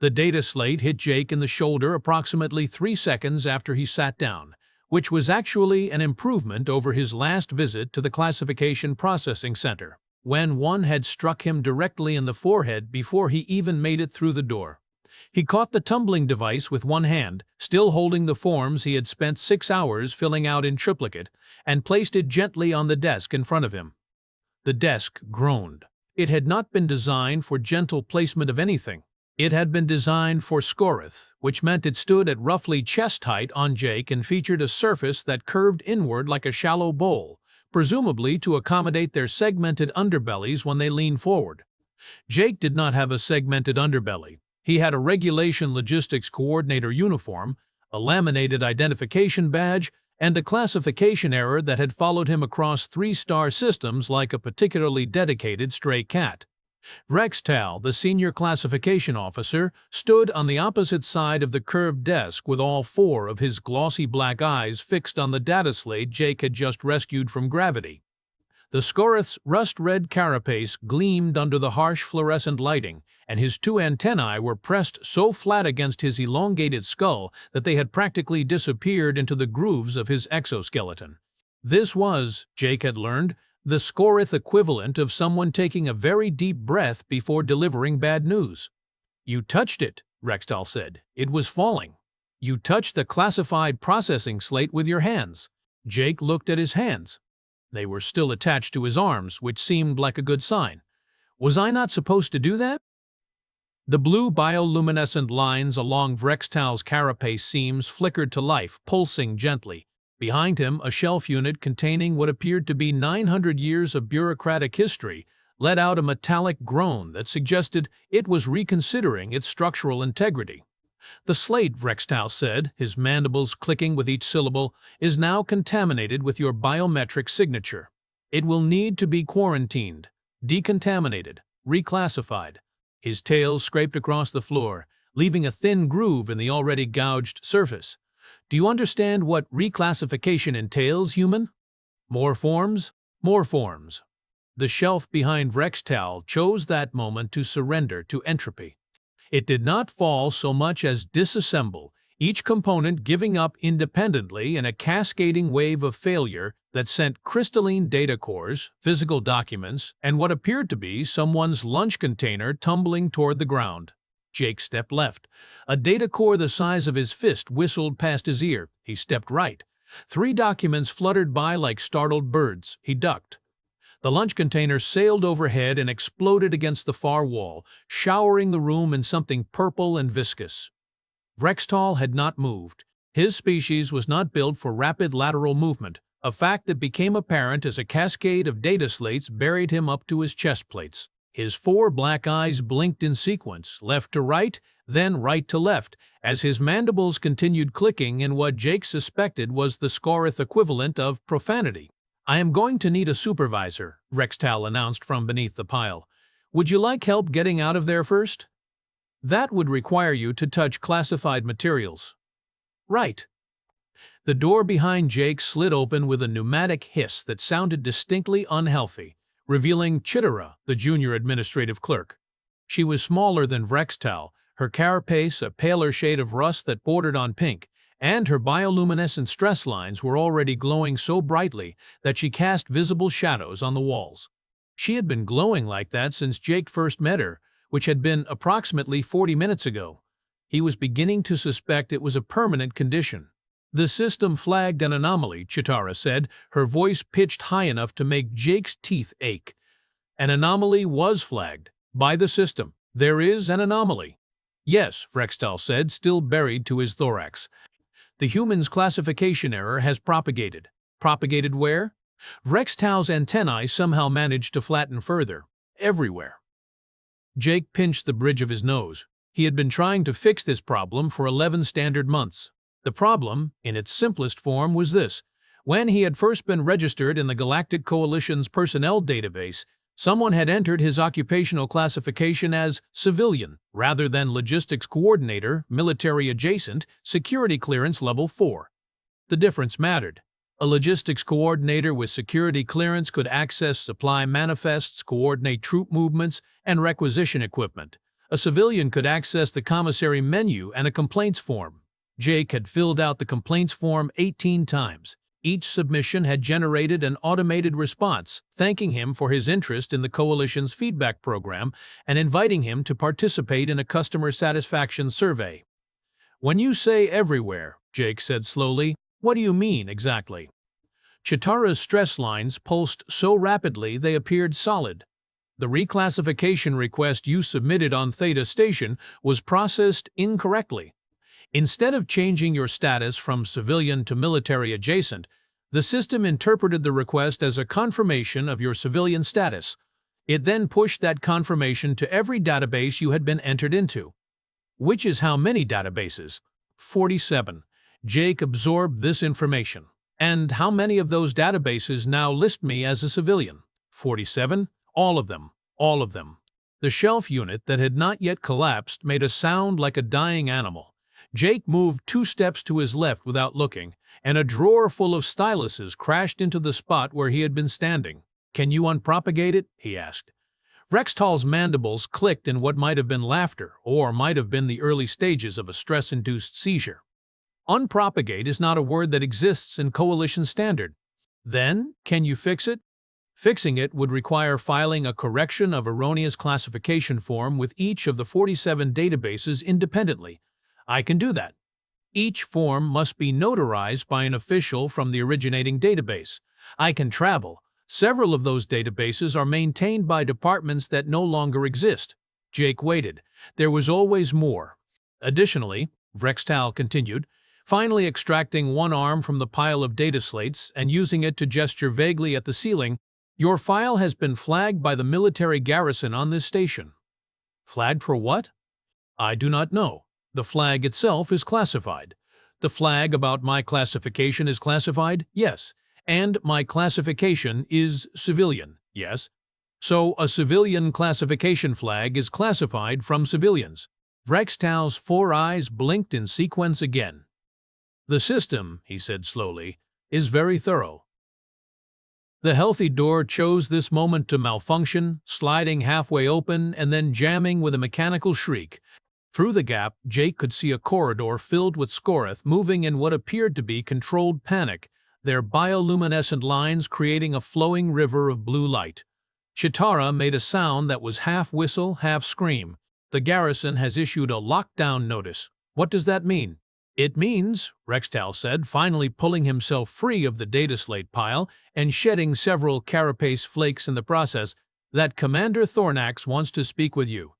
The data slate hit Jake in the shoulder approximately 3 seconds after he sat down, which was actually an improvement over his last visit to the Classification Processing Center, when one had struck him directly in the forehead before he even made it through the door. He caught the tumbling device with one hand, still holding the forms he had spent 6 hours filling out in triplicate, and placed it gently on the desk in front of him. The desk groaned. It had not been designed for gentle placement of anything. It had been designed for Scorith, which meant it stood at roughly chest height on Jake and featured a surface that curved inward like a shallow bowl, presumably to accommodate their segmented underbellies when they leaned forward. Jake did not have a segmented underbelly. He had a Regulation Logistics Coordinator uniform, a laminated identification badge, and a classification error that had followed him across 3-star systems like a particularly dedicated stray cat. Rextal, the senior classification officer, stood on the opposite side of the curved desk with all 4 of his glossy black eyes fixed on the data slate Jake had just rescued from gravity. The Scorith's rust-red carapace gleamed under the harsh fluorescent lighting, and his 2 antennae were pressed so flat against his elongated skull that they had practically disappeared into the grooves of his exoskeleton. This was, Jake had learned, the Scorith equivalent of someone taking a very deep breath before delivering bad news. "You touched it," Rextal said. "It was falling. You touched the classified processing slate with your hands." Jake looked at his hands. They were still attached to his arms, which seemed like a good sign. "Was I not supposed to do that?" The blue bioluminescent lines along Vrextal's carapace seams flickered to life, pulsing gently. Behind him, a shelf unit containing what appeared to be 900 years of bureaucratic history let out a metallic groan that suggested it was reconsidering its structural integrity. "The slate," Vrextal said, his mandibles clicking with each syllable, "is now contaminated with your biometric signature. It will need to be quarantined, decontaminated, reclassified." His tail scraped across the floor, leaving a thin groove in the already gouged surface. "Do you understand what reclassification entails, human? More forms? More forms." The shelf behind Vrextal chose that moment to surrender to entropy. It did not fall so much as disassemble, each component giving up independently in a cascading wave of failure that sent crystalline data cores, physical documents, and what appeared to be someone's lunch container tumbling toward the ground. Jake stepped left. A data core the size of his fist whistled past his ear. He stepped right. 3 documents fluttered by like startled birds. He ducked. The lunch container sailed overhead and exploded against the far wall, showering the room in something purple and viscous. Vrextal had not moved. His species was not built for rapid lateral movement, a fact that became apparent as a cascade of data slates buried him up to his chest plates. His 4 black eyes blinked in sequence, left to right, then right to left, as his mandibles continued clicking in what Jake suspected was the Scorith equivalent of profanity. "I am going to need a supervisor," Rextal announced from beneath the pile. "Would you like help getting out of there first?" "That would require you to touch classified materials." "Right." The door behind Jake slid open with a pneumatic hiss that sounded distinctly unhealthy, revealing Chitara, the junior administrative clerk. She was smaller than Vrextal, her carapace a paler shade of rust that bordered on pink, and her bioluminescent stress lines were already glowing so brightly that she cast visible shadows on the walls. She had been glowing like that since Jake first met her, which had been approximately 40 minutes ago. He was beginning to suspect it was a permanent condition. "The system flagged an anomaly," Chitara said, her voice pitched high enough to make Jake's teeth ache. "An anomaly was flagged. By the system. There is an anomaly." "Yes," Vrextal said, still buried to his thorax. "The human's classification error has propagated." "Propagated where?" Vrextal's antennae somehow managed to flatten further. "Everywhere." Jake pinched the bridge of his nose. He had been trying to fix this problem for 11 standard months. The problem, in its simplest form, was this. When he had first been registered in the Galactic Coalition's personnel database, someone had entered his occupational classification as civilian, rather than logistics coordinator, military adjacent, security clearance level 4. The difference mattered. A logistics coordinator with security clearance could access supply manifests, coordinate troop movements, and requisition equipment. A civilian could access the commissary menu and a complaints form. Jake had filled out the complaints form 18 times. Each submission had generated an automated response, thanking him for his interest in the Coalition's feedback program and inviting him to participate in a customer satisfaction survey. "When you say everywhere," Jake said slowly, "what do you mean exactly?" Chitara's stress lines pulsed so rapidly they appeared solid. "The reclassification request you submitted on Theta Station was processed incorrectly. Instead of changing your status from civilian to military adjacent, the system interpreted the request as a confirmation of your civilian status. It then pushed that confirmation to every database you had been entered into." "Which is how many databases?" 47. Jake absorbed this information. "And how many of those databases now list me as a civilian?" 47. "All of them. All of them." The shelf unit that had not yet collapsed made a sound like a dying animal. Jake moved 2 steps to his left without looking, and a drawer full of styluses crashed into the spot where he had been standing. "Can you unpropagate it?" he asked. Rextal's mandibles clicked in what might have been laughter, or might have been the early stages of a stress-induced seizure. "Unpropagate is not a word that exists in Coalition Standard." "Then, can you fix it?" "Fixing it would require filing a correction of erroneous classification form with each of the 47 databases independently. I can do that. Each form must be notarized by an official from the originating database. I can travel. Several of those databases are maintained by departments that no longer exist." Jake waited. There was always more. "Additionally," Vrextal continued, finally extracting one arm from the pile of data slates and using it to gesture vaguely at the ceiling, "your file has been flagged by the military garrison on this station." "Flagged for what?" "I do not know. The flag itself is classified." "The flag about my classification is classified?" "Yes. And my classification is civilian?" "Yes." "So a civilian classification flag is classified from civilians." Vrextal's 4 eyes blinked in sequence again. "The system," he said slowly, "is very thorough." The healthy door chose this moment to malfunction, sliding halfway open and then jamming with a mechanical shriek. Through the gap, Jake could see a corridor filled with Scoreth moving in what appeared to be controlled panic, their bioluminescent lines creating a flowing river of blue light. Chitara made a sound that was half whistle, half scream. "The garrison has issued a lockdown notice." "What does that mean?" "It means," Rextal said, finally pulling himself free of the data slate pile and shedding several carapace flakes in the process, "that Commander Thornax wants to speak with you."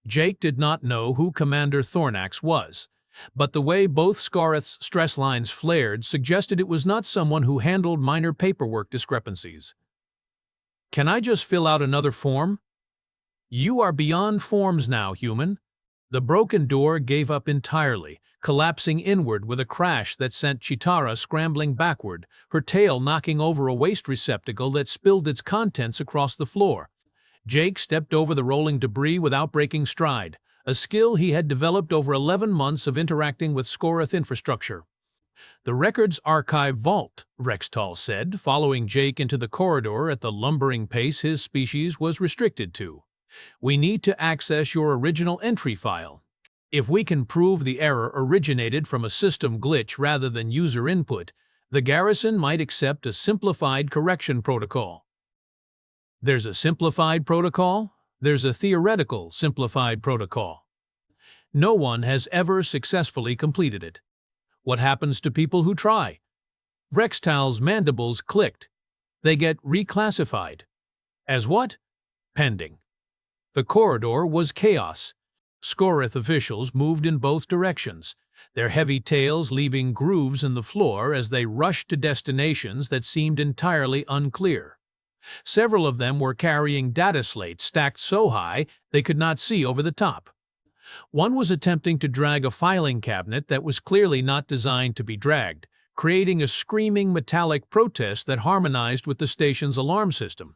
Jake did not know who Commander Thornax was, but the way both Scoreth's stress lines flared suggested it was not someone who handled minor paperwork discrepancies. "Can I just fill out another form?" "You are beyond forms now, human." The broken door gave up entirely, collapsing inward with a crash that sent Chitara scrambling backward, her tail knocking over a waste receptacle that spilled its contents across the floor. Jake stepped over the rolling debris without breaking stride, a skill he had developed over 11 months of interacting with Scoreth infrastructure. "The Records Archive Vault," Rextal said, following Jake into the corridor at the lumbering pace his species was restricted to. "We need to access your original entry file. If we can prove the error originated from a system glitch rather than user input, the garrison might accept a simplified correction protocol." "There's a simplified protocol?" "There's a theoretical simplified protocol. No one has ever successfully completed it." "What happens to people who try?" Vrextal's mandibles clicked. "They get reclassified." "As what?" "Pending." The corridor was chaos. Scoreth officials moved in both directions, their heavy tails leaving grooves in the floor as they rushed to destinations that seemed entirely unclear. Several of them were carrying data slates stacked so high they could not see over the top. One was attempting to drag a filing cabinet that was clearly not designed to be dragged, creating a screaming metallic protest that harmonized with the station's alarm system.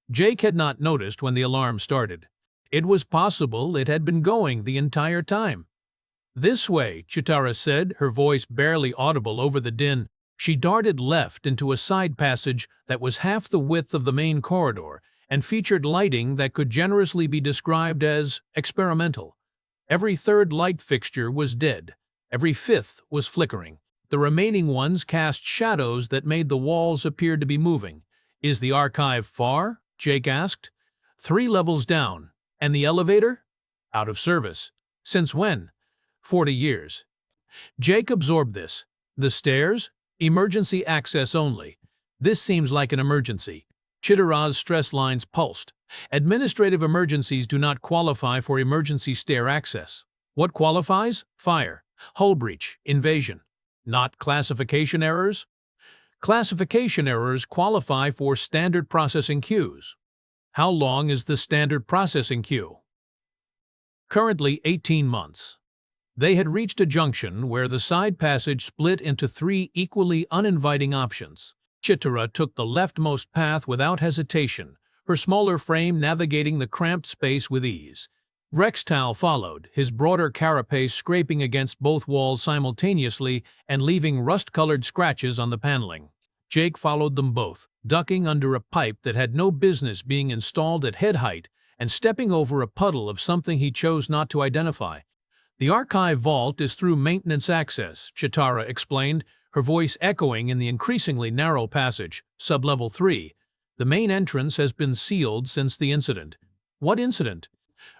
Jake had not noticed when the alarm started. It was possible it had been going the entire time. "This way," Chitara said, her voice barely audible over the din. She darted left into a side passage that was half the width of the main corridor, and featured lighting that could generously be described as experimental. Every third light fixture was dead. Every fifth was flickering. The remaining ones cast shadows that made the walls appear to be moving. "Is the archive far?" Jake asked. "3 levels down. And the elevator?" "Out of service." "Since when?" 40 years. Jake absorbed this. "The stairs? Emergency access only." "This seems like an emergency." Chitara's stress lines pulsed. "Administrative emergencies do not qualify for emergency stair access." "What qualifies?" "Fire, hull breach, invasion." "Not classification errors?" "Classification errors qualify for standard processing queues." "How long is the standard processing queue?" "Currently 18 months. They had reached a junction where the side passage split into 3 equally uninviting options. Chitara took the leftmost path without hesitation, her smaller frame navigating the cramped space with ease. Rextal followed, his broader carapace scraping against both walls simultaneously and leaving rust-colored scratches on the paneling. Jake followed them both, ducking under a pipe that had no business being installed at head height and stepping over a puddle of something he chose not to identify. "The archive vault is through maintenance access," Chitara explained, her voice echoing in the increasingly narrow passage, sublevel 3. "The main entrance has been sealed since the incident." "What incident?"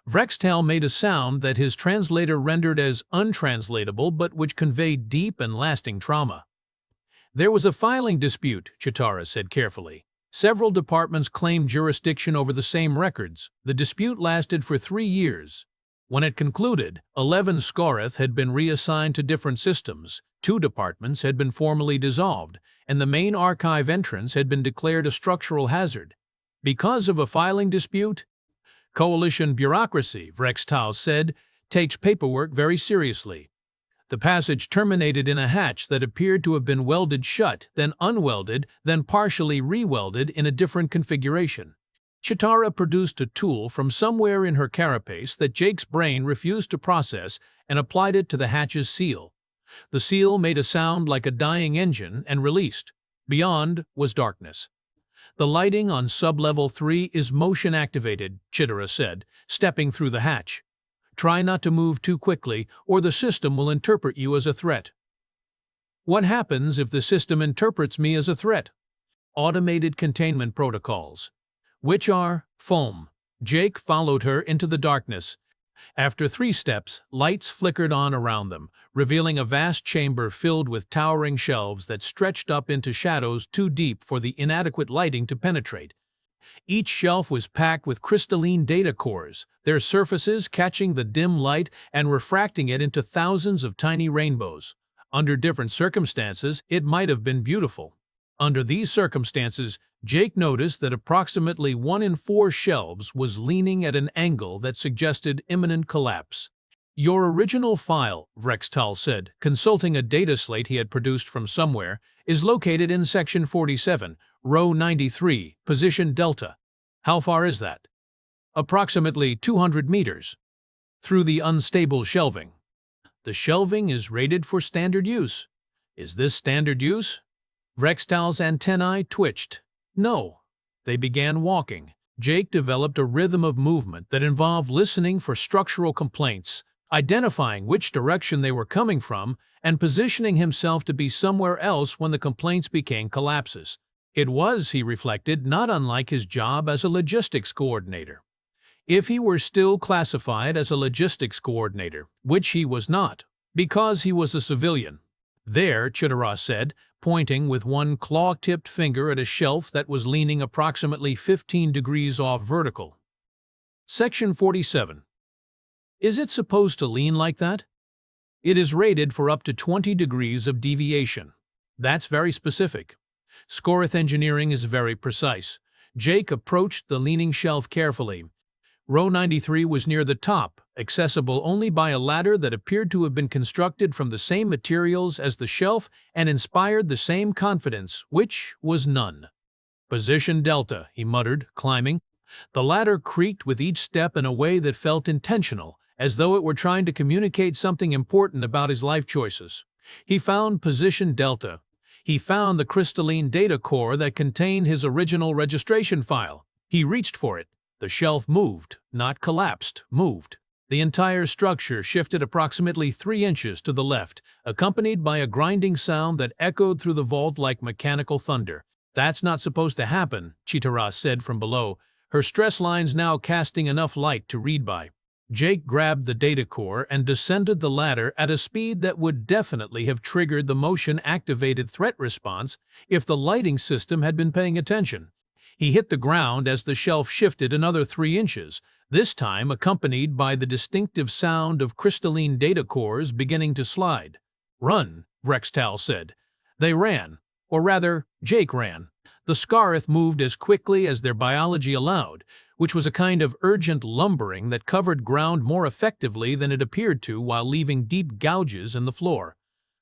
Vrextal made a sound that his translator rendered as untranslatable but which conveyed deep and lasting trauma. "There was a filing dispute," Chitara said carefully. "Several departments claimed jurisdiction over the same records. The dispute lasted for 3 years. When it concluded, 11 Scoreth had been reassigned to different systems, 2 departments had been formally dissolved, and the main archive entrance had been declared a structural hazard. Because of a filing dispute? Coalition bureaucracy, Vrextal said, takes paperwork very seriously. The passage terminated in a hatch that appeared to have been welded shut, then unwelded, then partially re-welded in a different configuration. Chitara produced a tool from somewhere in her carapace that Jake's brain refused to process and applied it to the hatch's seal. The seal made a sound like a dying engine and released. Beyond was darkness. "The lighting on sublevel 3 is motion-activated," Chitara said, stepping through the hatch. "Try not to move too quickly, or the system will interpret you as a threat." "What happens if the system interprets me as a threat?" "Automated containment protocols." "Which are?" "Foam." Jake followed her into the darkness. After 3 steps, lights flickered on around them, revealing a vast chamber filled with towering shelves that stretched up into shadows too deep for the inadequate lighting to penetrate. Each shelf was packed with crystalline data cores, their surfaces catching the dim light and refracting it into thousands of tiny rainbows. Under different circumstances, it might have been beautiful. Under these circumstances, Jake noticed that approximately 1 in 4 shelves was leaning at an angle that suggested imminent collapse. "Your original file," Vrextal said, consulting a data slate he had produced from somewhere, "is located in Section 47, Row 93, Position Delta." "How far is that?" "Approximately 200 meters. Through the unstable shelving." "The shelving is rated for standard use." "Is this standard use?" Vrextal's antennae twitched. "No." They began walking. Jake developed a rhythm of movement that involved listening for structural complaints, identifying which direction they were coming from, and positioning himself to be somewhere else when the complaints became collapses. It was, he reflected, not unlike his job as a logistics coordinator. If he were still classified as a logistics coordinator, which he was not, because he was a civilian. "There," Chitara said, pointing with one claw-tipped finger at a shelf that was leaning approximately 15 degrees off vertical. Section 47. "Is it supposed to lean like that?" "It is rated for up to 20 degrees of deviation." "That's very specific." Scoreth engineering is very precise. Jake approached the leaning shelf carefully. Row 93 was near the top, accessible only by a ladder that appeared to have been constructed from the same materials as the shelf and inspired the same confidence, which was none. "Position Delta," he muttered, climbing. The ladder creaked with each step in a way that felt intentional, as though it were trying to communicate something important about his life choices. He found Position Delta. He found the crystalline data core that contained his original registration file. He reached for it. The shelf moved, not collapsed, moved. The entire structure shifted approximately 3 inches to the left, accompanied by a grinding sound that echoed through the vault like mechanical thunder. "That's not supposed to happen," Chitara said from below, her stress lines now casting enough light to read by. Jake grabbed the data core and descended the ladder at a speed that would definitely have triggered the motion-activated threat response if the lighting system had been paying attention. He hit the ground as the shelf shifted another 3 inches, this time accompanied by the distinctive sound of crystalline data cores beginning to slide. "Run," Vrextal said. They ran. Or rather, Jake ran. The Scarith moved as quickly as their biology allowed, which was a kind of urgent lumbering that covered ground more effectively than it appeared to while leaving deep gouges in the floor.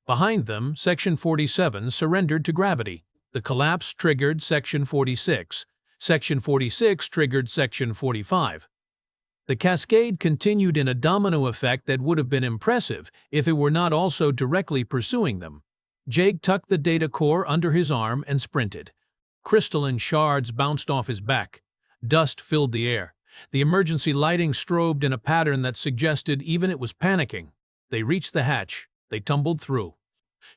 Behind them, Section 47 surrendered to gravity. The collapse triggered Section 46. Section 46 triggered Section 45. The cascade continued in a domino effect that would have been impressive if it were not also directly pursuing them. Jake tucked the data core under his arm and sprinted. Crystalline shards bounced off his back. Dust filled the air. The emergency lighting strobed in a pattern that suggested even it was panicking. They reached the hatch. They tumbled through.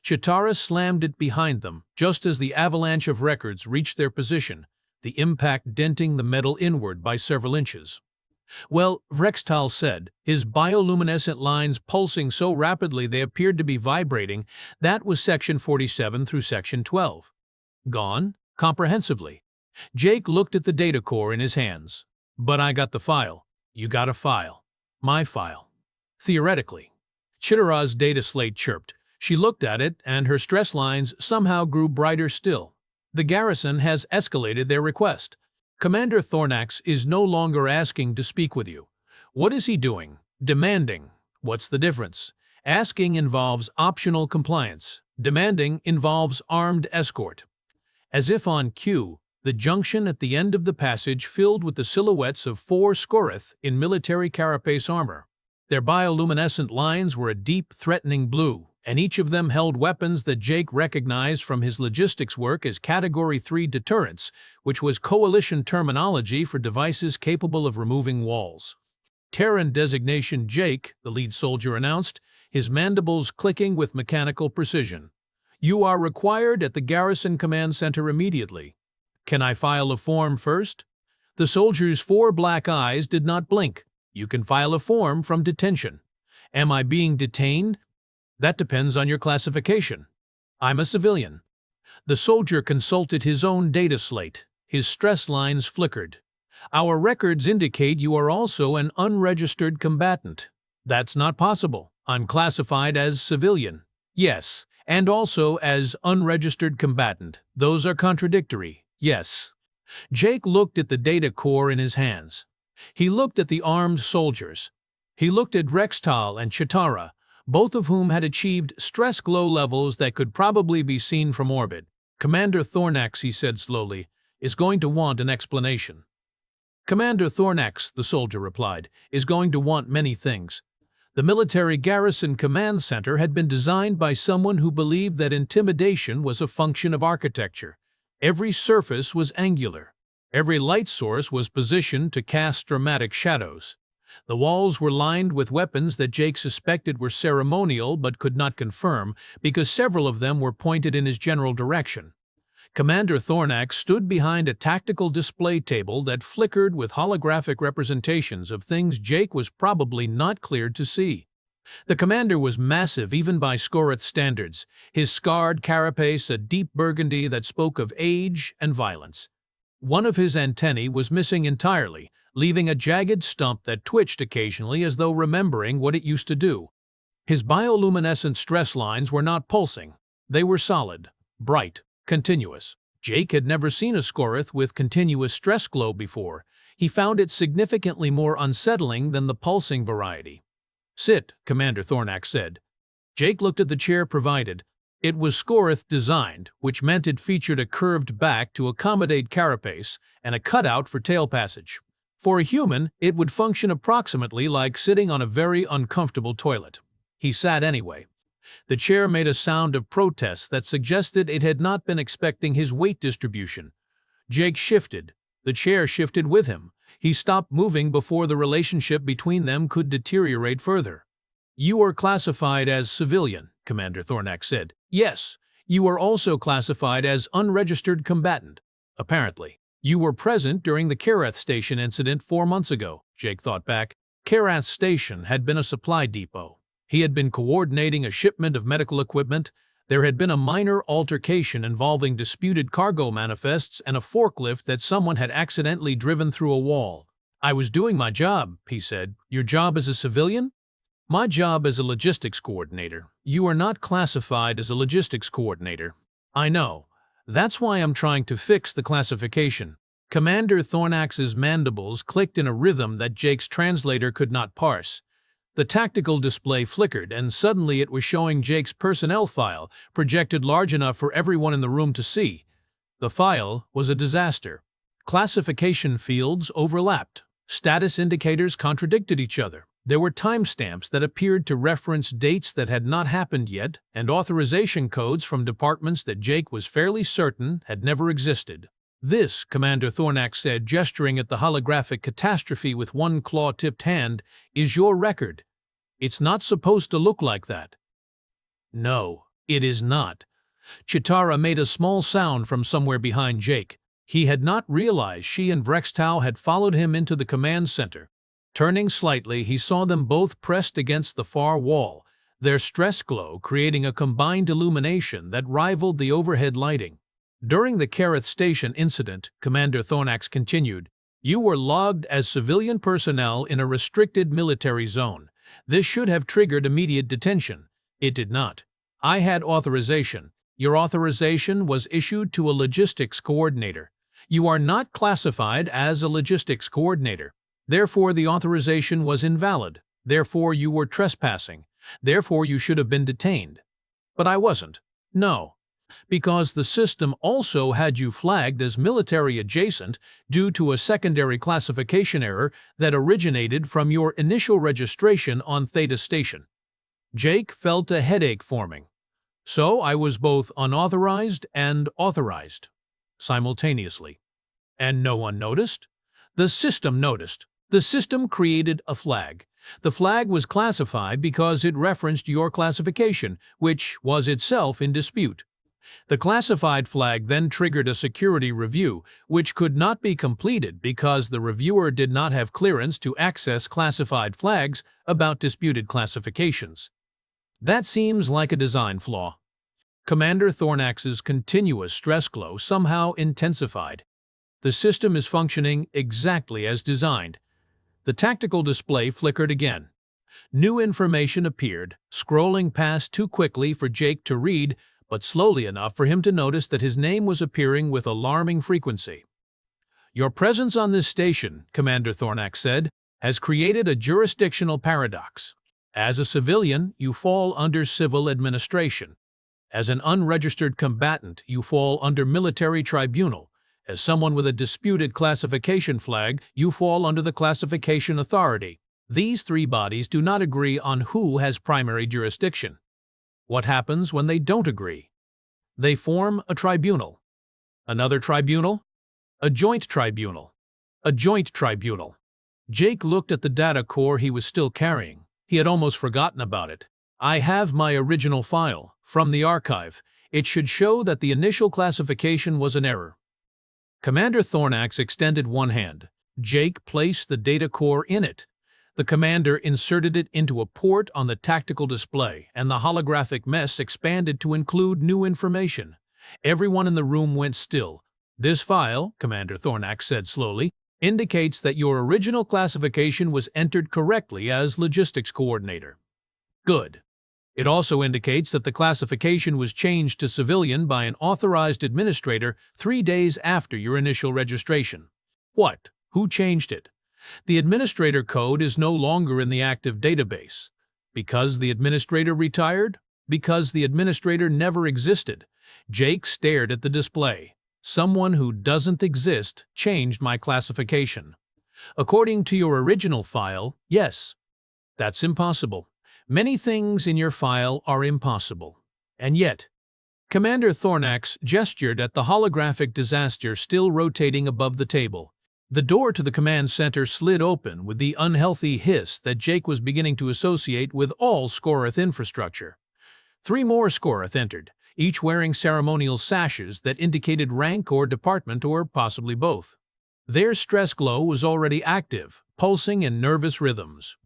Chitara slammed it behind them, just as the avalanche of records reached their position, the impact denting the metal inward by several inches. "Well," Vrextal said, his bioluminescent lines pulsing so rapidly they appeared to be vibrating, "that was Section 47 through Section 12. Gone? Comprehensively." Jake looked at the data core in his hands. "But I got the file." "You got a file." "My file." "Theoretically." Chitara's data slate chirped. She looked at it, and her stress lines somehow grew brighter still. "The garrison has escalated their request. Commander Thornax is no longer asking to speak with you." "What is he doing?" "Demanding." "What's the difference?" "Asking involves optional compliance. Demanding involves armed escort." As if on cue, the junction at the end of the passage filled with the silhouettes of 4 Scorith in military carapace armor. Their bioluminescent lines were a deep, threatening blue, and each of them held weapons that Jake recognized from his logistics work as Category 3 deterrents, which was coalition terminology for devices capable of removing walls. "Terran designation Jake," the lead soldier announced, his mandibles clicking with mechanical precision. "You are required at the Garrison Command Center immediately." "Can I file a form first?" The soldier's 4 black eyes did not blink. "You can file a form from detention." "Am I being detained?" "That depends on your classification." "I'm a civilian." The soldier consulted his own data slate. His stress lines flickered. "Our records indicate you are also an unregistered combatant." "That's not possible. I'm classified as civilian." "Yes, and also as unregistered combatant. Those are contradictory." "Yes." Jake looked at the data core in his hands. He looked at the armed soldiers. He looked at Vrextal and Chitara, both of whom had achieved stress glow levels that could probably be seen from orbit. "Commander Thornax," he said slowly, "is going to want an explanation." "Commander Thornax," the soldier replied, "is going to want many things." The military garrison command center had been designed by someone who believed that intimidation was a function of architecture. Every surface was angular. Every light source was positioned to cast dramatic shadows. The walls were lined with weapons that Jake suspected were ceremonial but could not confirm because several of them were pointed in his general direction. Commander Thornax stood behind a tactical display table that flickered with holographic representations of things Jake was probably not cleared to see. The commander was massive even by Scorith standards, his scarred carapace a deep burgundy that spoke of age and violence. One of his antennae was missing entirely, leaving a jagged stump that twitched occasionally as though remembering what it used to do. His bioluminescent stress lines were not pulsing. They were solid, bright, continuous. Jake had never seen a Scorith with continuous stress glow before. He found it significantly more unsettling than the pulsing variety. "Sit," Commander Thornax said. Jake looked at the chair provided. It was Scorith designed, which meant it featured a curved back to accommodate carapace and a cutout for tail passage. For a human, it would function approximately like sitting on a very uncomfortable toilet. He sat anyway. The chair made a sound of protest that suggested it had not been expecting his weight distribution. Jake shifted. The chair shifted with him. He stopped moving before the relationship between them could deteriorate further. "You are classified as civilian," Commander Thornax said. "Yes, you are also classified as unregistered combatant. Apparently, you were present during the Karath Station incident 4 months ago," Jake thought back. Karath Station had been a supply depot. He had been coordinating a shipment of medical equipment. There had been a minor altercation involving disputed cargo manifests and a forklift that someone had accidentally driven through a wall. "I was doing my job," he said. "Your job as a civilian?" "My job as a logistics coordinator." "You are not classified as a logistics coordinator." "I know. That's why I'm trying to fix the classification." Commander Thornax's mandibles clicked in a rhythm that Jake's translator could not parse. The tactical display flickered, and suddenly it was showing Jake's personnel file, projected large enough for everyone in the room to see. The file was a disaster. Classification fields overlapped. Status indicators contradicted each other. There were timestamps that appeared to reference dates that had not happened yet, and authorization codes from departments that Jake was fairly certain had never existed. "This," Commander Thornax said, gesturing at the holographic catastrophe with one claw-tipped hand, "is your record. It's not supposed to look like that." "No, it is not." Chitara made a small sound from somewhere behind Jake. He had not realized she and Vrextau had followed him into the command center. Turning slightly, he saw them both pressed against the far wall, their stress glow creating a combined illumination that rivaled the overhead lighting. "During the Karath Station incident," Commander Thornax continued, "you were logged as civilian personnel in a restricted military zone. This should have triggered immediate detention. It did not. I had authorization. Your authorization was issued to a logistics coordinator. You are not classified as a logistics coordinator. Therefore, the authorization was invalid. Therefore, you were trespassing. Therefore, you should have been detained." "But I wasn't." "No. Because the system also had you flagged as military adjacent due to a secondary classification error that originated from your initial registration on Theta Station." Jake felt a headache forming. "So I was both unauthorized and authorized simultaneously. And no one noticed?" "The system noticed. The system created a flag. The flag was classified because it referenced your classification, which was itself in dispute. The classified flag then triggered a security review, which could not be completed because the reviewer did not have clearance to access classified flags about disputed classifications." "That seems like a design flaw." Commander Thornax's continuous stress glow somehow intensified. "The system is functioning exactly as designed." The tactical display flickered again. New information appeared, scrolling past too quickly for Jake to read, but slowly enough for him to notice that his name was appearing with alarming frequency. "Your presence on this station," Commander Thornax said, "has created a jurisdictional paradox. As a civilian, you fall under civil administration. As an unregistered combatant, you fall under military tribunal. As someone with a disputed classification flag, you fall under the classification authority. These three bodies do not agree on who has primary jurisdiction. What happens when they don't agree? They form a tribunal. Another tribunal? A joint tribunal. A joint tribunal." Jake looked at the data core he was still carrying. He had almost forgotten about it. "I have my original file. From the archive. It should show that the initial classification was an error." Commander Thornax extended one hand. Jake placed the data core in it. The commander inserted it into a port on the tactical display, and the holographic mess expanded to include new information. Everyone in the room went still. "This file," Commander Thornax said slowly, "indicates that your original classification was entered correctly as logistics coordinator." "Good. It also indicates that the classification was changed to civilian by an authorized administrator 3 days after your initial registration." "What? Who changed it?" "The administrator code is no longer in the active database." "Because the administrator retired?" "Because the administrator never existed." Jake stared at the display. "Someone who doesn't exist changed my classification." "According to your original file, yes." "That's impossible. Many things in your file are impossible. And yet." Commander Thornax gestured at the holographic disaster still rotating above the table. The door to the command center slid open with the unhealthy hiss that Jake was beginning to associate with all Scorath infrastructure. 3 more Scorath entered, each wearing ceremonial sashes that indicated rank or department or possibly both. Their stress glow was already active, pulsing in nervous rhythms.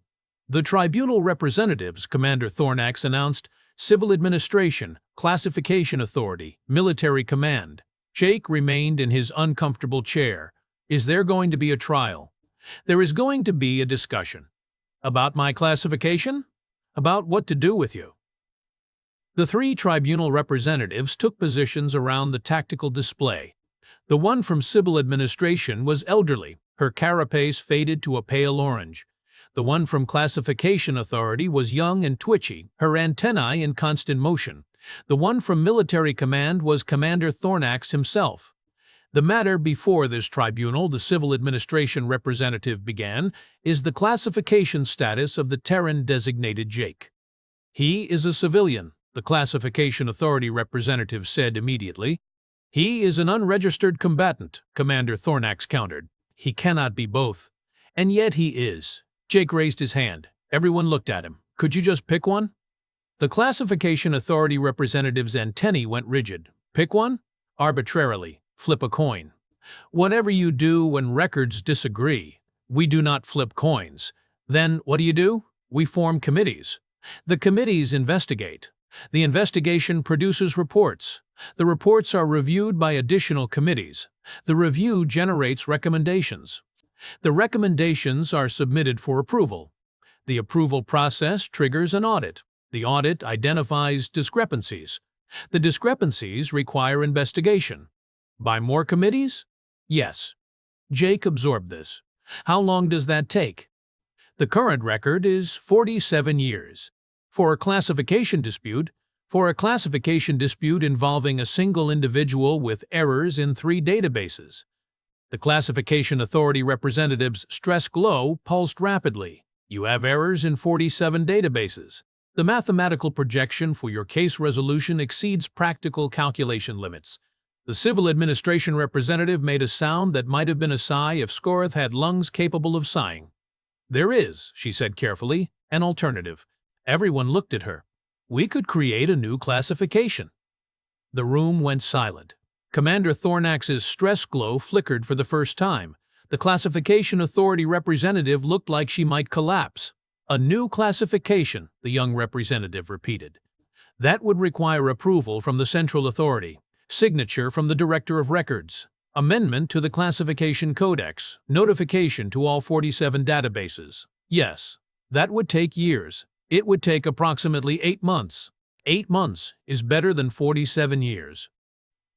The tribunal representatives, Commander Thornax announced, Civil Administration, Classification Authority, Military Command. Jake remained in his uncomfortable chair. Is there going to be a trial? There is going to be a discussion. About my classification? About what to do with you. The 3 tribunal representatives took positions around the tactical display. The one from Civil Administration was elderly, her carapace faded to a pale orange. The one from Classification Authority was young and twitchy, her antennae in constant motion. The one from Military Command was Commander Thornax himself. The matter before this tribunal, the Civil Administration representative began, is the classification status of the Terran-designated Jake. He is a civilian, the Classification Authority representative said immediately. He is an unregistered combatant, Commander Thornax countered. He cannot be both. And yet he is. Jake raised his hand. Everyone looked at him. Could you just pick one? The Classification Authority representative's antennae went rigid. Pick one? Arbitrarily. Flip a coin. Whatever you do when records disagree, we do not flip coins. Then what do? We form committees. The committees investigate. The investigation produces reports. The reports are reviewed by additional committees. The review generates recommendations. The recommendations are submitted for approval. The approval process triggers an audit. The audit identifies discrepancies. The discrepancies require investigation. By more committees? Yes. Jake absorbed this. How long does that take? The current record is 47 years. For a classification dispute involving a single individual with errors in 3 databases. The Classification Authority representative's stress glow pulsed rapidly. You have errors in 47 databases. The mathematical projection for your case resolution exceeds practical calculation limits. The Civil Administration representative made a sound that might have been a sigh if Scorath had lungs capable of sighing. There is, she said carefully, an alternative. Everyone looked at her. We could create a new classification. The room went silent. Commander Thornax's stress glow flickered for the first time. The Classification Authority representative looked like she might collapse. A new classification, the young representative repeated. That would require approval from the Central Authority, signature from the Director of Records, amendment to the Classification Codex, notification to all 47 databases. Yes, that would take years. It would take approximately 8 months. 8 months is better than 47 years.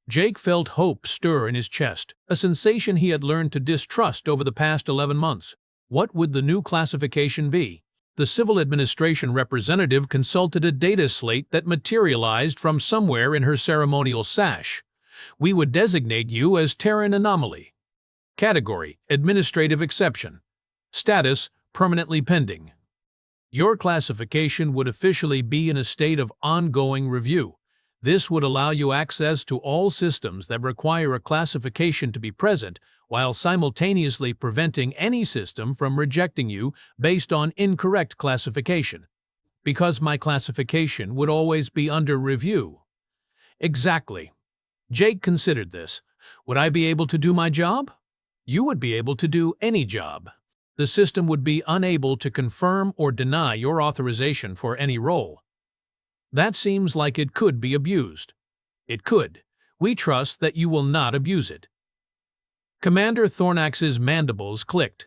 Jake felt hope stir in his chest, a sensation he had learned to distrust over the past 11 months. What would the new classification be? The Civil Administration representative consulted a data slate that materialized from somewhere in her ceremonial sash. We would designate you as Terran Anomaly. Category: Administrative Exception. Status: Permanently pending. Your classification would officially be in a state of ongoing review. This would allow you access to all systems that require a classification to be present, while simultaneously preventing any system from rejecting you based on incorrect classification. Because my classification would always be under review. Exactly. Jake considered this. Would I be able to do my job? You would be able to do any job. The system would be unable to confirm or deny your authorization for any role. That seems like it could be abused. It could. We trust that you will not abuse it. Commander Thornax's mandibles clicked.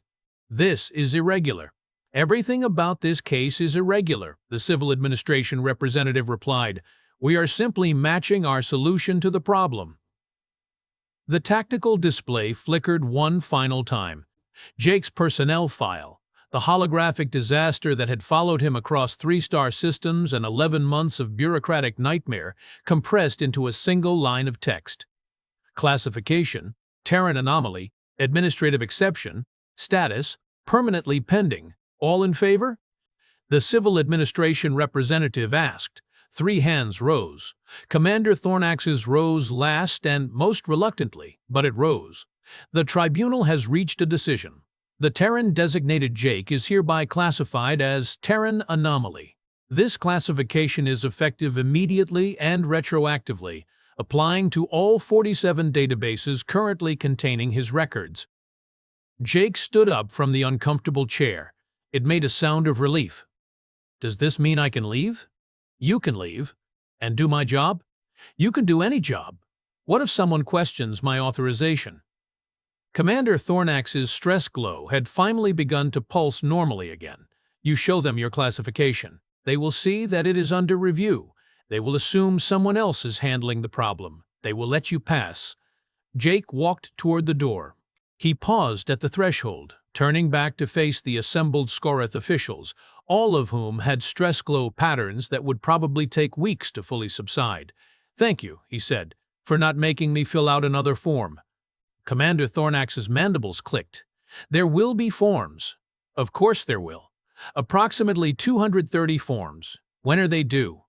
This is irregular. Everything about this case is irregular, the Civil Administration representative replied. We are simply matching our solution to the problem. The tactical display flickered one final time. Jake's personnel file, the holographic disaster that had followed him across 3-star systems and 11 months of bureaucratic nightmare, compressed into a single line of text. Classification: Terran Anomaly, Administrative Exception, Status: Permanently pending. All in favor? The Civil Administration representative asked. 3 hands rose. Commander Thornax's rose last and most reluctantly, but it rose. The tribunal has reached a decision. The Terran-designated Jake is hereby classified as Terran Anomaly. This classification is effective immediately and retroactively, applying to all 47 databases currently containing his records. Jake stood up from the uncomfortable chair. It made a sound of relief. Does this mean I can leave? You can leave. And do my job? You can do any job. What if someone questions my authorization? Commander Thornax's stress glow had finally begun to pulse normally again. You show them your classification. They will see that it is under review. They will assume someone else is handling the problem. They will let you pass. Jake walked toward the door. He paused at the threshold, turning back to face the assembled Scoreth officials, all of whom had stress glow patterns that would probably take weeks to fully subside. "Thank you," he said, "for not making me fill out another form." Commander Thornax's mandibles clicked. "There will be forms. Of course there will. Approximately 230 forms. When are they due?"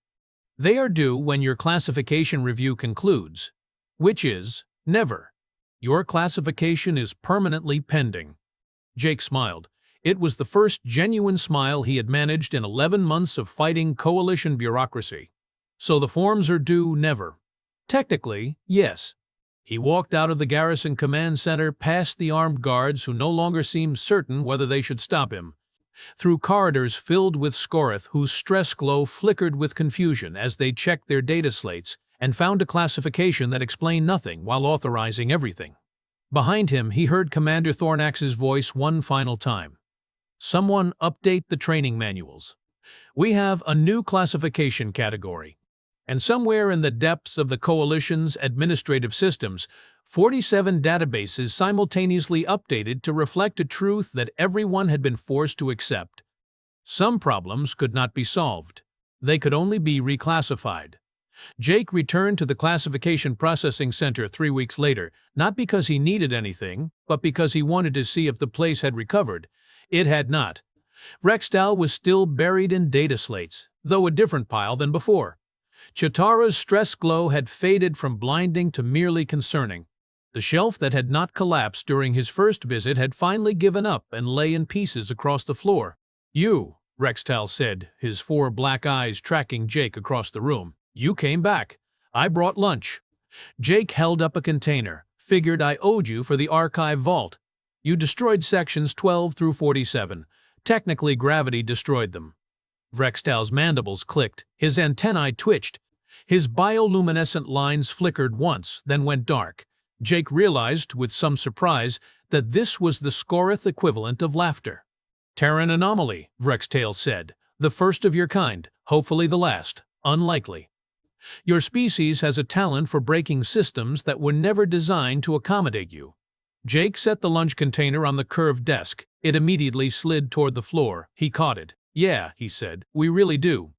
"They are due when your classification review concludes, which is never. Your classification is permanently pending." Jake smiled. It was the first genuine smile he had managed in 11 months of fighting coalition bureaucracy. "So the forms are due never." "Technically, yes." He walked out of the garrison command center past the armed guards who no longer seemed certain whether they should stop him, through corridors filled with Scoreth whose stress glow flickered with confusion as they checked their data slates and found a classification that explained nothing while authorizing everything. Behind him, he heard Commander Thornax's voice one final time. "Someone update the training manuals. We have a new classification category." And somewhere in the depths of the Coalition's administrative systems, 47 databases simultaneously updated to reflect a truth that everyone had been forced to accept. Some problems could not be solved. They could only be reclassified. Jake returned to the Classification Processing Center 3 weeks later, not because he needed anything, but because he wanted to see if the place had recovered. It had not. Rextal was still buried in data slates, though a different pile than before. Chitara's stress glow had faded from blinding to merely concerning. The shelf that had not collapsed during his first visit had finally given up and lay in pieces across the floor. "You," Rextal said, his 4 black eyes tracking Jake across the room. "You came back. I brought lunch." Jake held up a container. "Figured I owed you for the archive vault. You destroyed sections 12 through 47. Technically, gravity destroyed them." Rextal's mandibles clicked. His antennae twitched. His bioluminescent lines flickered once, then went dark. Jake realized, with some surprise, that this was the Scoreth equivalent of laughter. "Terran anomaly," Rextal said. "The first of your kind, hopefully the last. Unlikely. Your species has a talent for breaking systems that were never designed to accommodate you." Jake set the lunch container on the curved desk. It immediately slid toward the floor. He caught it. "Yeah," he said, "we really do.